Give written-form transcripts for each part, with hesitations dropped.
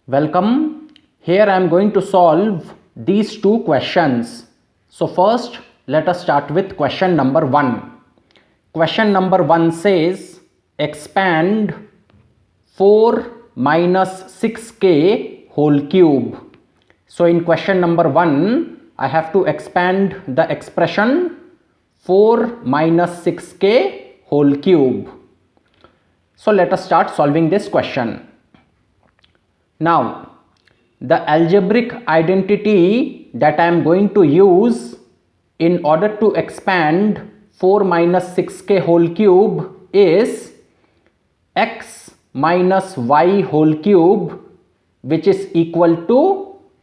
Welcome. Here I am going to solve these two questions. So first, let us start with question number 1. Question number 1 says expand 4 minus 6k whole cube. So in question number 1, I have to expand the expression 4 minus 6k whole cube. So let us start solving this question. Now, the algebraic identity that I am going to use in order to expand 4 minus 6k whole cube is x minus y whole cube, which is equal to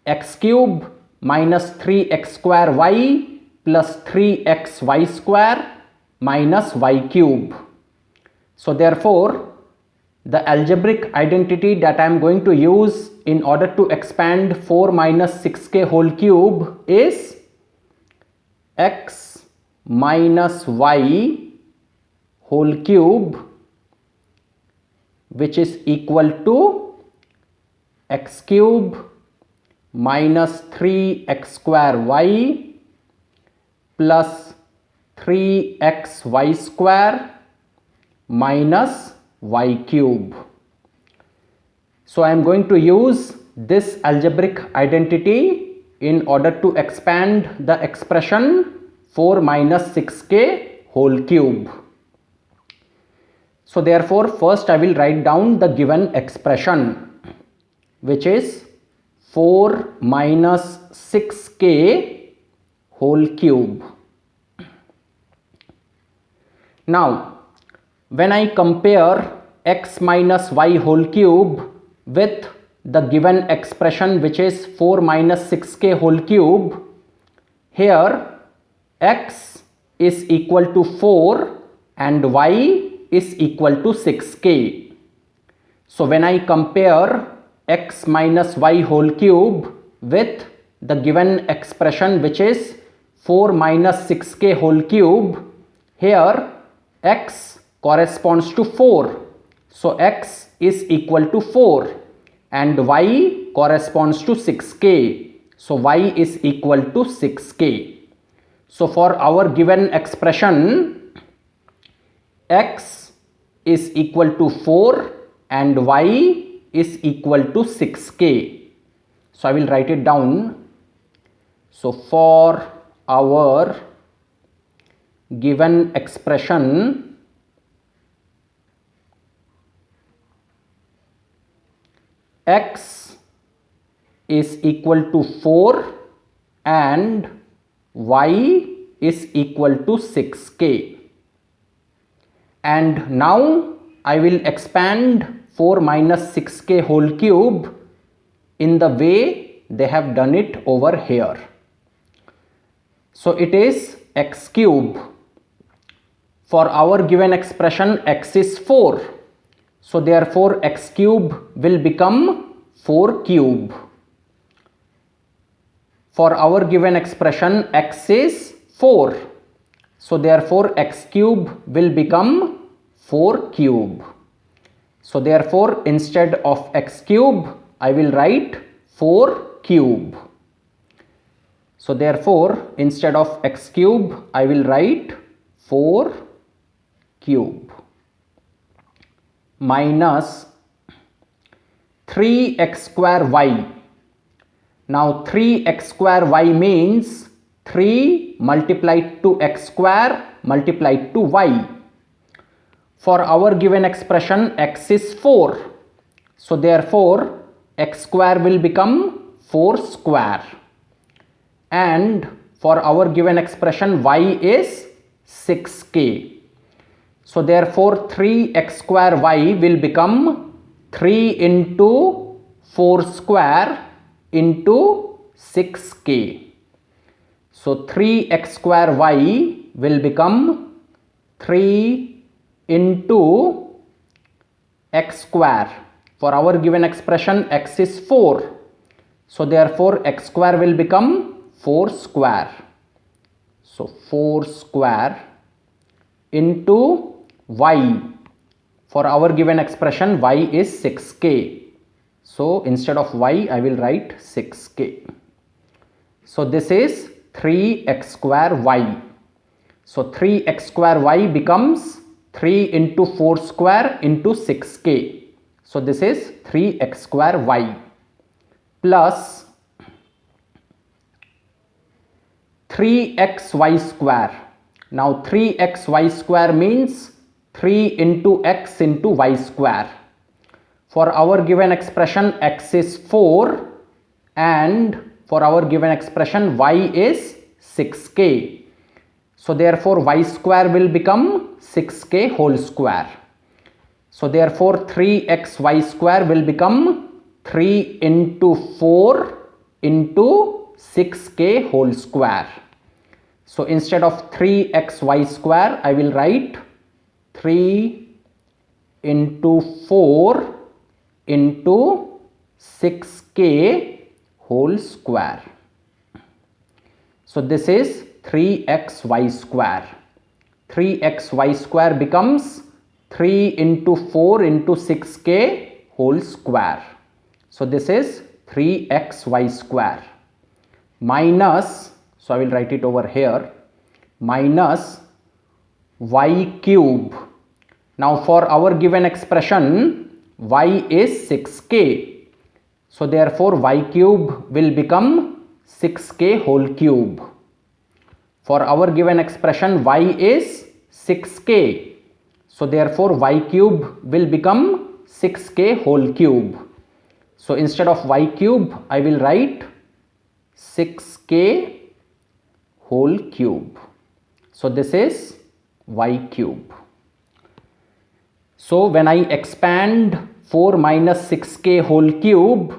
x cube minus 3x square y plus 3xy square minus y cube. So therefore, the algebraic identity that I am going to use in order to expand 4 minus 6k whole cube is x minus y whole cube, which is equal to x cube minus 3x square y plus 3xy square minus y cube. So I am going to use this algebraic identity in order to expand the expression 4 minus 6k whole cube. So therefore, first I will write down the given expression, which is 4 minus 6k whole cube. Now, when I compare x minus y whole cube with the given expression, which is 4 minus 6k whole cube, here x is equal to 4 and y is equal to 6k. So when I compare x minus y whole cube with the given expression, which is 4 minus 6k whole cube, here x corresponds to 4. So x is equal to 4 and y corresponds to 6k. So y is equal to 6k. So for our given expression, x is equal to 4 and y is equal to 6k. So I will write it down. So for our given expression, x is equal to 4 and y is equal to 6k. And now I will expand 4 minus 6k whole cube in the way they have done it over here. So it is x cube. For our given expression, x is 4. So therefore x cube will become 4 cube. For our given expression, x is 4. So therefore x cube will become 4 cube. So therefore instead of x cube, I will write 4 cube. So therefore instead of x cube, I will write 4 cube minus 3x square y. Now 3x square y means 3 multiplied to x square multiplied to y. For our given expression, x is 4. So therefore x square will become 4 square. And for our given expression, y is 6k. So therefore 3x square y will become 3 into 4 square into 6k. So 3x square y will become 3 into x square. For our given expression, x is 4. So therefore x square will become 4 square. So 4 square into y. For our given expression, y is 6k. So instead of y, I will write 6k. So this is 3x square y. So 3x square y becomes 3 into 4 square into 6k. So this is 3x square y plus 3xy square. Now 3xy square means 3 into x into y square. For our given expression x is 4 and for our given expression y is 6k. So therefore y square will become 6k whole square. So therefore 3xy square will become 3 into 4 into 6k whole square. So instead of 3xy square, I will write 3 into 4 into 6k whole square. So this is 3xy square. 3xy square becomes 3 into 4 into 6k whole square. So this is 3xy square minus, so I will write it over here, minus y cube. Now for our given expression y is 6k. So therefore y cube will become 6k whole cube. For our given expression y is 6k. So therefore y cube will become 6k whole cube. So instead of y cube, I will write 6k whole cube. So this is y cube. So when I expand 4 minus 6k whole cube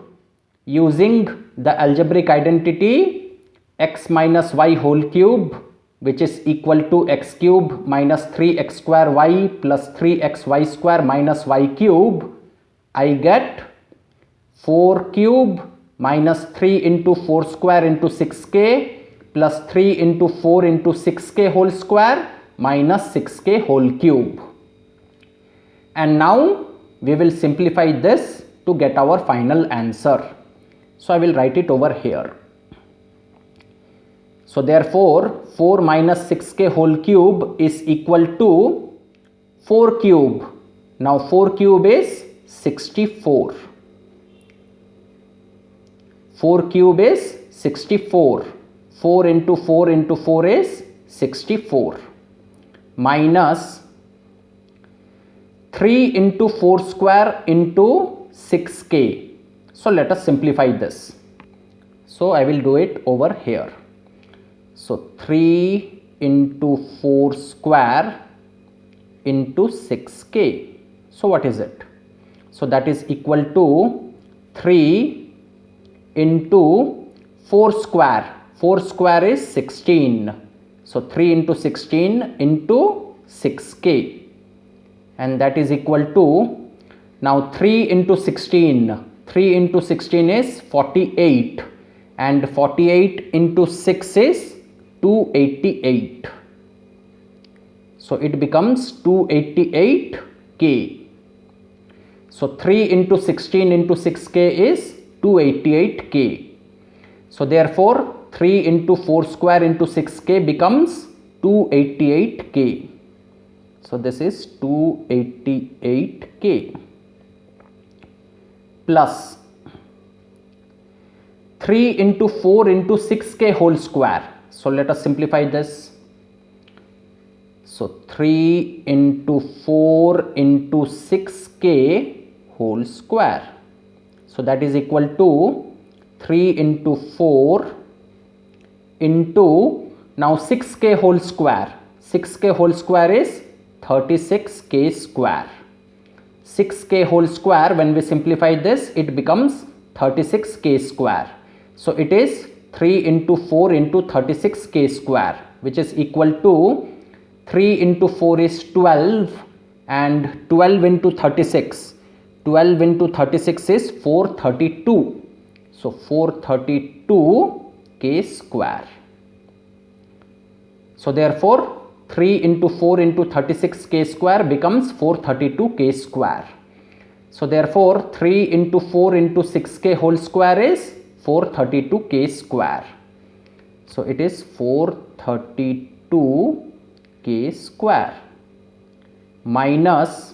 using the algebraic identity x minus y whole cube, which is equal to x cube minus 3x square y plus 3xy square minus y cube, I get 4 cube minus 3 into 4 square into 6k plus 3 into 4 into 6k whole square minus 6k whole cube. And now we will simplify this to get our final answer. So I will write it over here. So therefore 4 minus 6k whole cube is equal to 4 cube. Now 4 cube is 64. 4 cube is 64. 4 into 4 into 4 is 64. Minus 3 into 4 square into 6k. So let us simplify this. So I will do it over here. So 3 into 4 square into 6k. So what is it? So that is equal to 3 into 4 square. 4 square is 16. So 3 into 16 into 6k. And that is equal to, now 3 into 16. 3 into 16 is 48. And 48 into 6 is 288. So it becomes 288k. So 3 into 16 into 6k is 288k. So therefore 3 into 4 square into 6k becomes 288k. So this is 288k plus 3 into 4 into 6k whole square. So let us simplify this. So 3 into 4 into 6k whole square. So that is equal to 3 into 4 into, now 6k whole square. 6k whole square is 36k square. 6k whole square, when we simplify this, it becomes 36k square. So it is 3 into 4 into 36k square, which is equal to 3 into 4 is 12 and 12 into 36. 12 into 36 is 432. So 432k square. So therefore 3 into 4 into 36k square becomes 432k square. So therefore 3 into 4 into 6k whole square is 432k square. So it is 432k square minus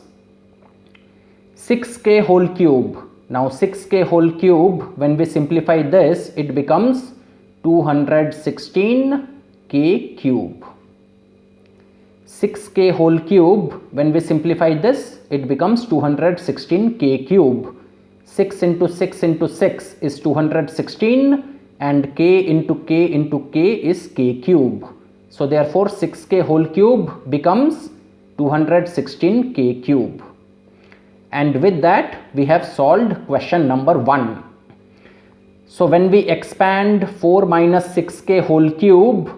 6k whole cube. Now 6k whole cube, when we simplify this, it becomes 216k cube. 6k whole cube, when we simplify this, it becomes 216k cube. 6 into 6 into 6 is 216 and k into k into k is k cube. So therefore 6k whole cube becomes 216k cube. And with that we have solved question number 1. So when we expand 4 minus 6k whole cube,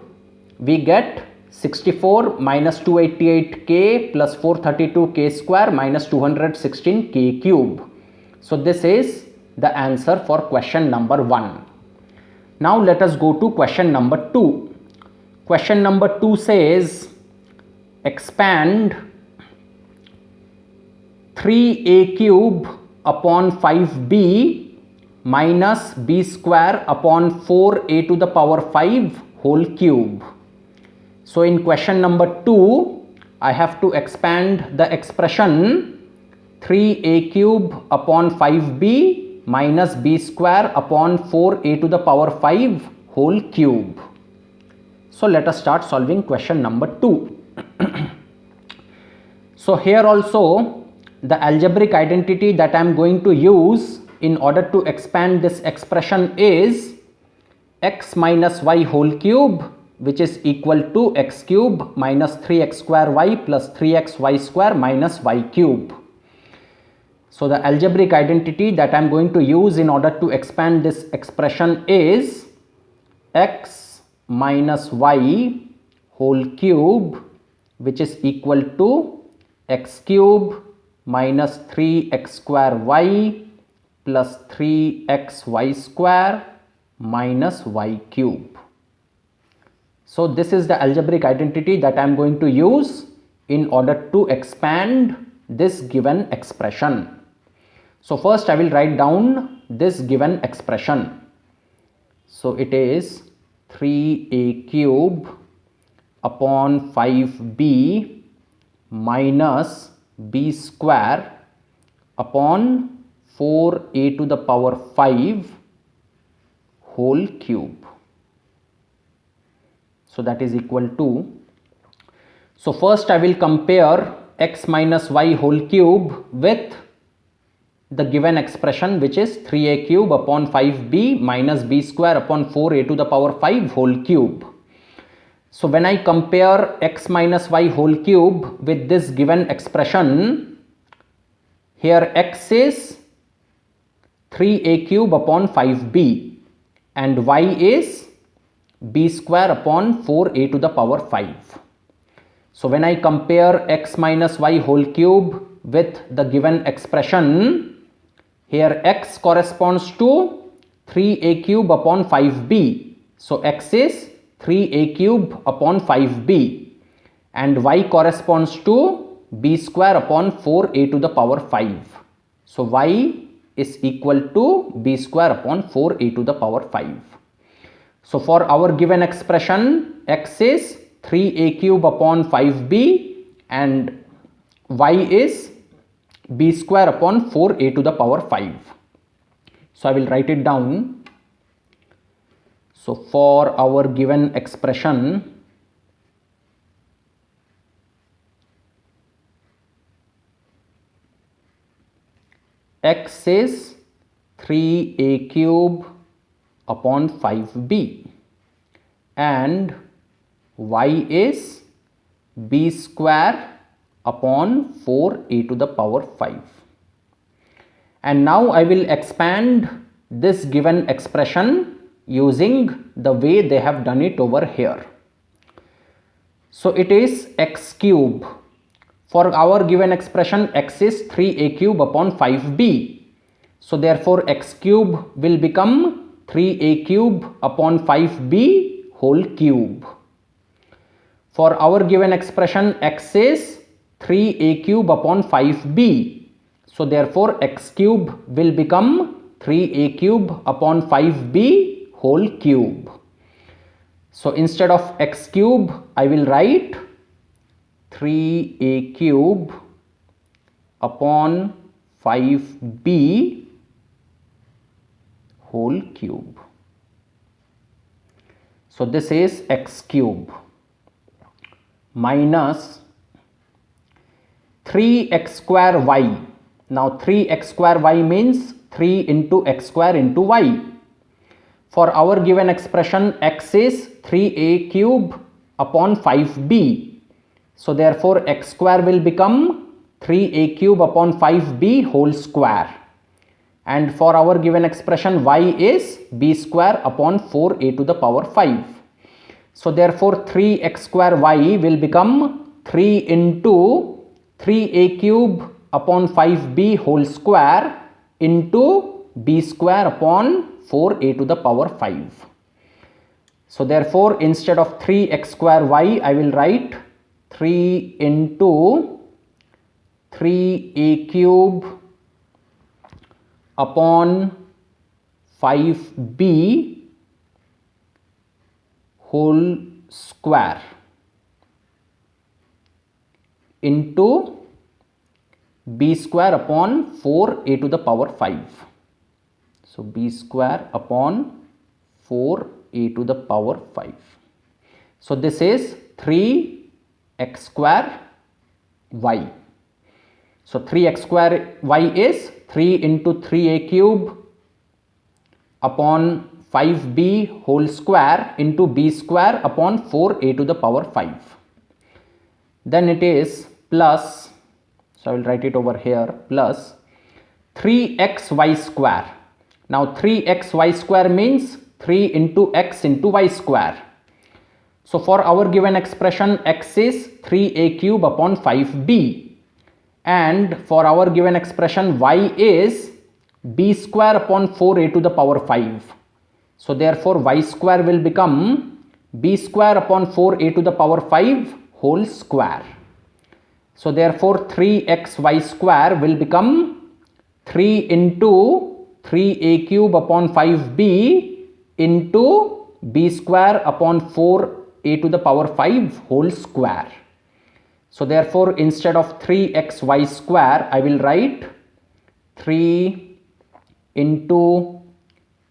we get 64 minus 288k plus 432k square minus 216k cube. So this is the answer for question number 1. Now let us go to question number 2. Question number 2 says expand 3a cube upon 5b minus b square upon 4a to the power 5 whole cube. So in question number 2, I have to expand the expression 3a cube upon 5b minus b square upon 4a to the power 5 whole cube. So let us start solving question number 2. So here also the algebraic identity that I am going to use in order to expand this expression is x minus y whole cube, which is equal to x cube minus 3x square y plus 3x y square minus y cube. So the algebraic identity that I am going to use in order to expand this expression is x minus y whole cube, which is equal to x cube minus 3x square y plus 3xy square minus y cube. So this is the algebraic identity that I am going to use in order to expand this given expression. So first I will write down this given expression. So it is 3a cube upon 5b minus b square upon 4a to the power 5 whole cube. So that is equal to, so first I will compare x minus y whole cube with the given expression, which is 3a cube upon 5b minus b square upon 4a to the power 5 whole cube. So when I compare x minus y whole cube with this given expression, here x is 3a cube upon 5b and y is b square upon 4a to the power 5. So when I compare x minus y whole cube with the given expression, here x corresponds to 3a cube upon 5b. So x is 3a cube upon 5b and y corresponds to b square upon 4a to the power 5. So y is equal to b square upon 4a to the power 5. So for our given expression, x is 3a cube upon 5b and y is b square upon 4a to the power 5. So I will write it down. So for our given expression, x is 3a cube upon 5b and y is b square upon 4a to the power 5. And now I will expand this given expression using the way they have done it over here. So it is x cube. For our given expression, x is 3a cube upon 5b. So therefore x cube will become 3a cube upon 5b whole cube. For our given expression, x is 3a cube upon 5b. So therefore x cube will become 3a cube upon 5b whole cube. So instead of x cube, I will write 3a cube upon 5b whole cube. So this is x cube minus 3x square y. Now 3x square y means 3 into x square into y. For our given expression, x is 3a cube upon 5b. So therefore x square will become 3a cube upon 5b whole square. And for our given expression, y is b square upon 4a to the power 5. So therefore 3x square y will become 3 into 3a cube upon 5b whole square into b square upon 4a to the power 5. So therefore instead of 3x square y, I will write 3 into 3a cube upon 5b whole square into b square upon 4a to the power 5. So b square upon 4a to the power 5. So this is 3x square y. So 3x square y is 3 into 3a cube upon 5b whole square into b square upon 4a to the power 5. Then it is plus, so I will write it over here, plus 3xy square. Now 3xy square means 3 into x into y square. So for our given expression, x is 3a cube upon 5b. And for our given expression, y is b square upon 4a to the power 5. So therefore y square will become b square upon 4a to the power 5 whole square. So therefore 3xy square will become 3 into 3a cube upon 5b into b square upon 4a to the power 5 whole square. So therefore instead of 3xy square, I will write 3 into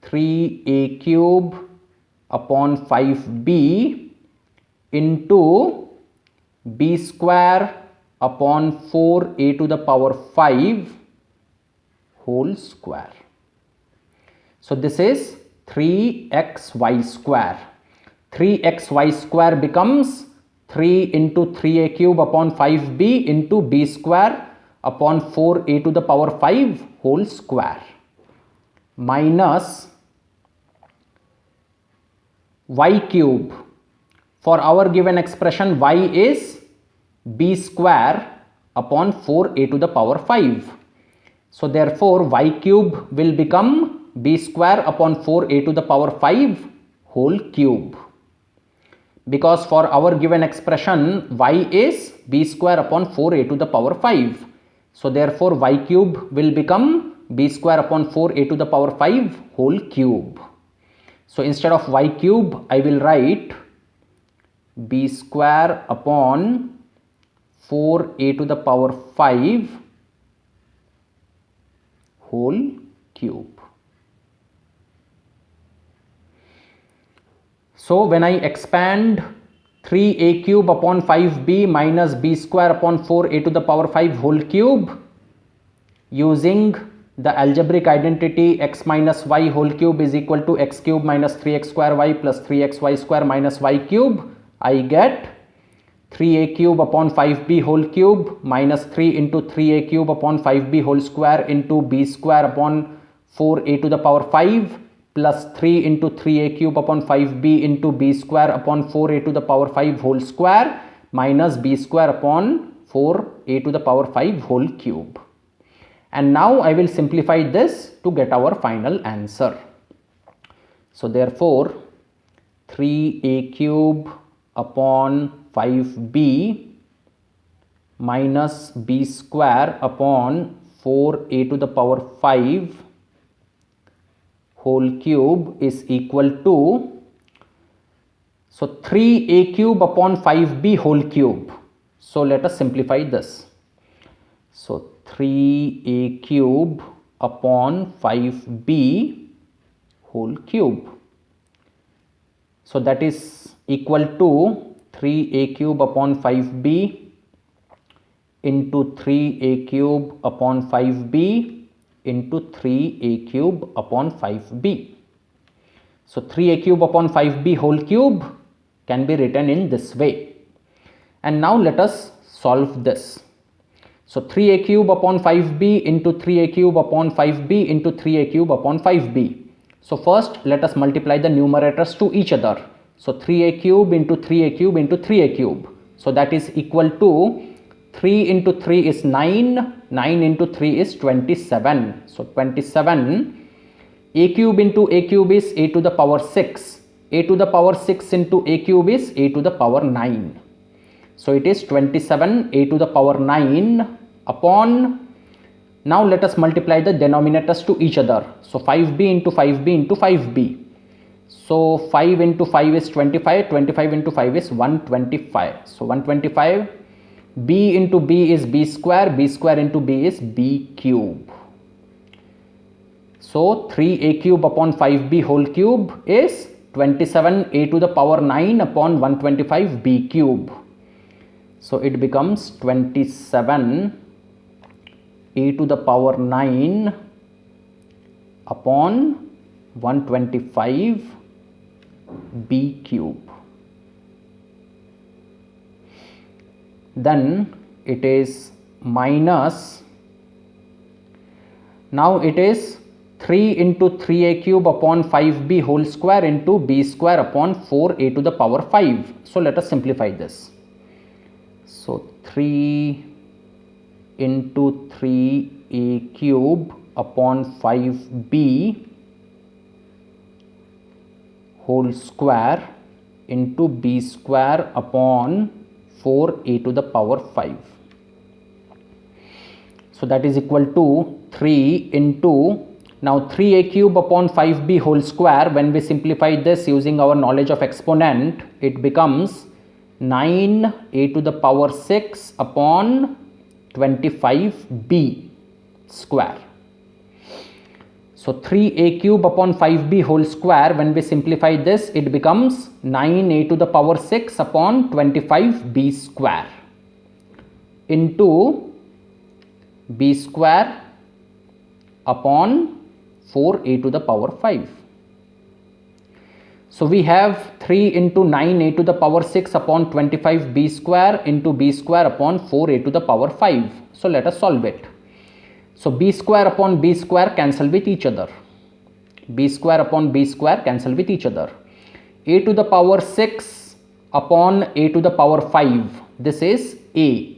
3a cube upon 5b into b square upon 4a to the power 5 whole square. So this is 3xy square. 3xy square becomes 3 into 3a cube upon 5b into b square upon 4a to the power 5 whole square minus y cube. For our given expression, y is b square upon 4a to the power 5. So therefore y cube will become b square upon 4a to the power 5 whole cube. Because for our given expression, y is b square upon 4a to the power 5. So therefore y cube will become b square upon 4a to the power 5 whole cube. So instead of y cube, I will write b square upon 4a to the power 5 whole cube. So when I expand 3a cube upon 5b minus b square upon 4a to the power 5 whole cube using the algebraic identity x minus y whole cube is equal to x cube minus 3x square y plus 3xy square minus y cube, I get 3a cube upon 5b whole cube minus 3 into 3a cube upon 5b whole square into b square upon 4a to the power 5 plus 3 into 3a cube upon 5b into b square upon 4a to the power 5 whole square minus b square upon 4a to the power 5 whole cube. And now I will simplify this to get our final answer. So therefore 3a cube upon 5b minus b square upon 4a to the power 5 whole cube is equal to, so 3a cube upon 5b whole cube. So let us simplify this. So 3a cube upon 5b whole cube. So that is equal to 3a cube upon 5b into 3a cube upon 5b into 3a cube upon 5b. So 3a cube upon 5b whole cube can be written in this way. And now let us solve this. So 3a cube upon 5b into 3a cube upon 5b into 3a cube upon 5b. So first let us multiply the numerators to each other. So 3a cube into 3a cube into 3a cube. So that is equal to 3 into 3 is 9, 9 into 3 is 27. So 27, a cube into a cube is a to the power 6. A to the power 6 into a cube is a to the power 9. So it is 27 a to the power 9 upon, now let us multiply the denominators to each other. So 5b into 5b into 5b. So 5 into 5 is 25, 25 into 5 is 125. So 125, b into b is b square into b is b cube. So 3a cube upon 5b whole cube is 27a to the power 9 upon 125b cube. So it becomes 27a to the power 9 upon 125b cube. Then it is minus, now it is 3 into 3a cube upon 5b whole square into b square upon 4a to the power 5. So let us simplify this. So 3 into 3a cube upon 5b whole square into b square upon 4a to the power 5. So that is equal to 3 into, now 3a cube upon 5b whole square, when we simplify this using our knowledge of exponent, it becomes 9a to the power 6 upon 25b square. So 3a cube upon 5b whole square, when we simplify this, it becomes 9a to the power 6 upon 25b square into b square upon 4a to the power 5. So we have 3 into 9a to the power 6 upon 25b square into b square upon 4a to the power 5. So let us solve it. So b square upon b square cancel with each other. B square upon b square cancel with each other. A to the power 6 upon a to the power 5. This is a.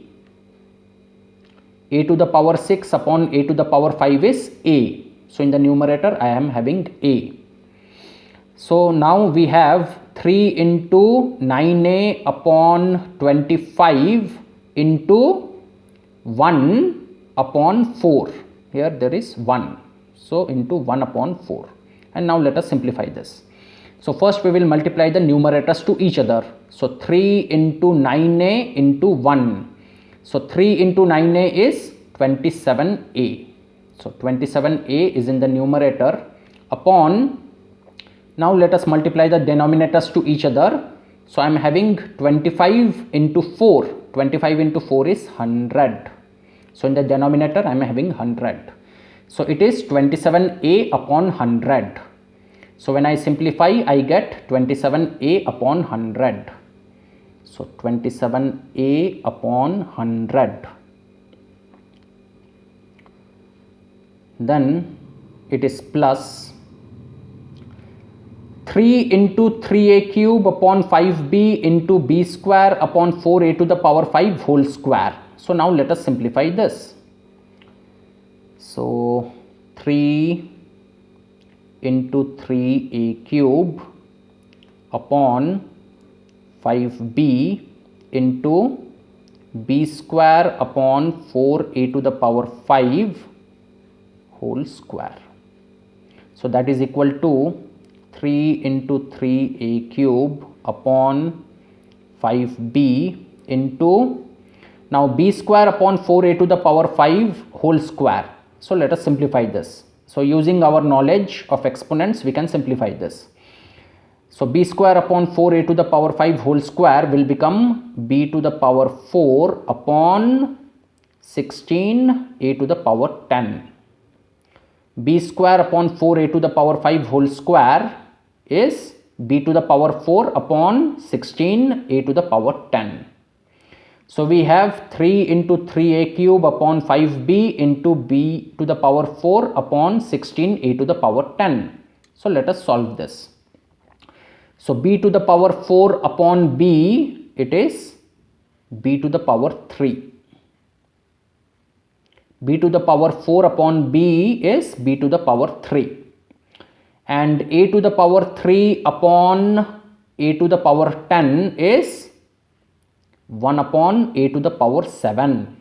A to the power 6 upon a to the power 5 is a. So in the numerator I am having a. So now we have 3 into 9a upon 25 into 1 upon 4. Here there is 1. So into 1 upon 4. And now let us simplify this. So first we will multiply the numerators to each other. So 3 into 9a into 1. So 3 into 9a is 27a. So 27a is in the numerator upon, now let us multiply the denominators to each other. So I am having 25 into 4. 25 into 4 is 100. So in the denominator I am having 100. So it is 27a upon 100. So when I simplify, I get 27a upon 100. So 27a upon 100. Then it is plus 3 into 3a cube upon 5b into b square upon 4a to the power 5 whole square. So now let us simplify this. So 3 into 3a cube upon 5b into b square upon 4a to the power 5 whole square. So that is equal to 3 into 3a cube upon 5b into, now b square upon 4a to the power 5 whole square. So let us simplify this. So using our knowledge of exponents, we can simplify this. So b square upon 4a to the power 5 whole square will become b to the power 4 upon 16a to the power 10. B square upon 4a to the power 5 whole square is b to the power 4 upon 16a to the power 10. So we have 3 into 3a cube upon 5b into b to the power 4 upon 16a to the power 10. So let us solve this. So b to the power 4 upon b, it is b to the power 3. B to the power 4 upon b is b to the power 3. And a to the power 3 upon a to the power 10 is 1 upon a to the power 7.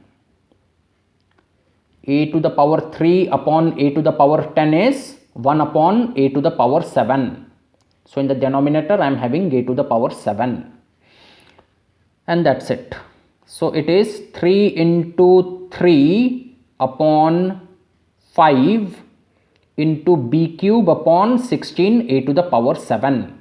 A to the power 3 upon a to the power 10 is 1 upon a to the power 7. So in the denominator I am having a to the power 7. And that's it. So it is 3 into 3 upon 5 into b cube upon 16a to the power 7.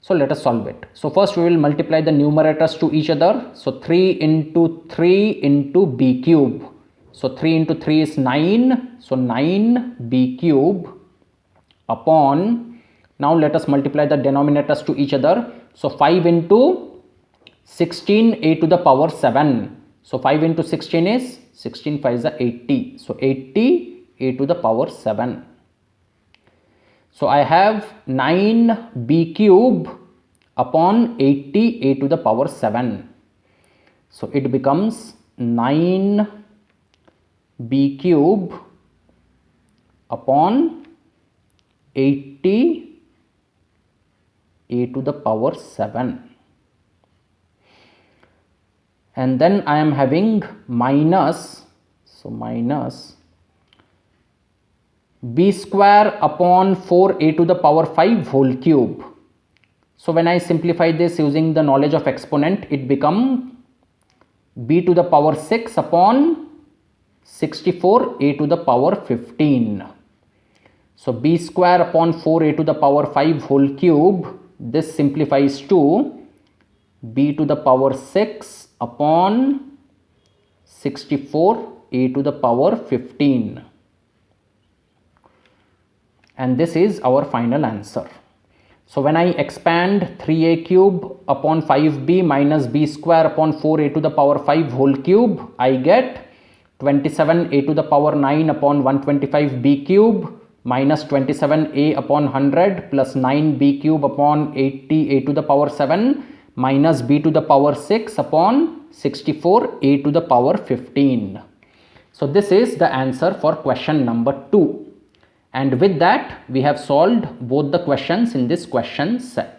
So let us solve it. So first we will multiply the numerators to each other. So 3 into 3 into b cube. So 3 into 3 is 9. So 9b cube upon, now let us multiply the denominators to each other. So 5 into 16a to the power 7. So 5 into 16 is 16 5 is 80. So 80 a to the power 7. So I have 9b cube upon 80 a to the power 7. So it becomes 9b cube upon 80 a to the power 7. And then I am having minus, so minus b square upon 4a to the power 5 whole cube. So when I simplify this using the knowledge of exponent, it becomes b to the power 6 upon 64a to the power 15. So b square upon 4a to the power 5 whole cube, this simplifies to b to the power 6 upon 64a to the power 15. And this is our final answer. So when I expand 3a cube upon 5b minus b square upon 4a to the power 5 whole cube, I get 27a to the power 9 upon 125b cube minus 27a upon 100 plus 9b cube upon 80a to the power 7 minus b to the power 6 upon 64a to the power 15. So this is the answer for question number 2. And with that, we have solved both the questions in this question set.